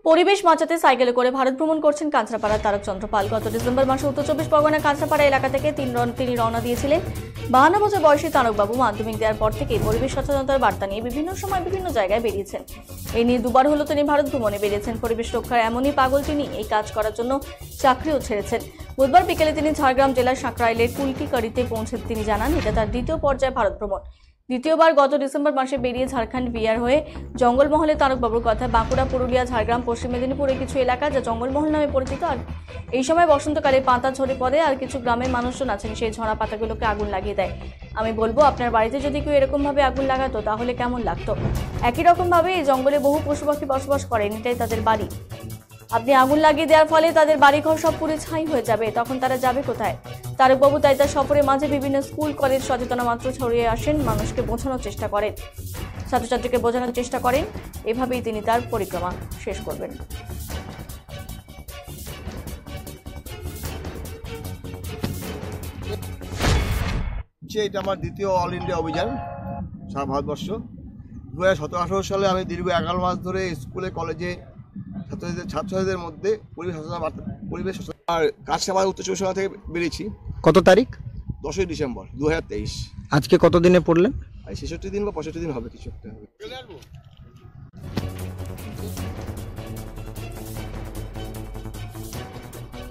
পরিবেশ বাঁচাতে সাইকেলে করে ভারত ভ্রমণ করছেন কাঁচরাপাড়ার তারক চন্দ্র পাল। গত ডিসেম্বর মাসে উত্তর চব্বিশ পরগনা কাঁচরাপাড়া এলাকা থেকে তিনি রওনা দিয়েছিলেন। 52 বছর বয়সী তারকবাবু মাধ্যমিক দেওয়ার পর থেকেই পরিবেশ সচেতনতার বার্তা নিয়ে বিভিন্ন সময় বিভিন্ন জায়গায় বেরিয়েছেন। এই নিয়ে দুবার হলো তিনি ভারত ভ্রমণে বেরিয়েছেন। পরিবেশ রক্ষার এমনই পাগল তিনি, এই কাজ করার জন্য চাকরিও ছেড়েছেন। বুধবার বিকেলে তিনি ঝাড়গ্রাম জেলার সাঁকরাইলের কুলটিকারিতে পৌঁছে তিনি জানান এটা তার দ্বিতীয় পর্যায়ে ভারত ভ্রমণ। দ্বিতীয়বার গত ডিসেম্বর মাসে বেরিয়ে ঝাড়খণ্ড বিহার হয়ে জঙ্গলমহলে তারকবাবুর কথা বাঁকুড়া, পুরুলিয়া, ঝাড়গ্রাম, পশ্চিম মেদিনীপুরের কিছু এলাকা যা জঙ্গলমহল নামে পরিচিত। আর এই সময় বসন্তকালে পাতা ঝরে পড়ে আর কিছু গ্রামের মানুষজন আছেন সেই ঝরা পাতাগুলোকে আগুন লাগিয়ে দেয়। আমি বলবো আপনার বাড়িতে যদি কেউ এরকম ভাবে আগুন লাগাতো তাহলে কেমন লাগতো। একই রকম ভাবে এই জঙ্গলে বহু পশু পাখি বসবাস করেন, এটাই তাদের বাড়ি। আপনি আগুন লাগিয়ে দেওয়ার ফলে তাদের বাড়িঘর সব পুড়ে ছাই হয়ে যাবে, তখন তারা যাবে কোথায়? তারকবাবু তাই তার সফরের মাঝে বিভিন্ন স্কুল কলেজ সচেতনা মাত্র ছড়িয়ে আসেন, মানুষকে বোঝানোর চেষ্টা করেন, ছাত্রছাত্রীকে বোঝানোর চেষ্টা করেন। এভাবেই তিনি তার পরিক্রমা শেষ করবেন। এটা আমার দ্বিতীয় অল ইন্ডিয়া অভিযান সারা ভারতবর্ষ। 2017-18 সালে আমি দীর্ঘ 11 মাস ধরে স্কুলে কলেজে ছাত্রছাত্রীদের মধ্যে পরিবেশ আর কাঁচরাপাড়া উত্তর চব্বিশ পরগনা থেকে বেরিয়েছি। কত তারিখ? 10ই ডিসেম্বর 2023। আজকে কত দিনে পড়লেন? 66 দিন বা 65 দিন হবে, কিছু একটা হবে।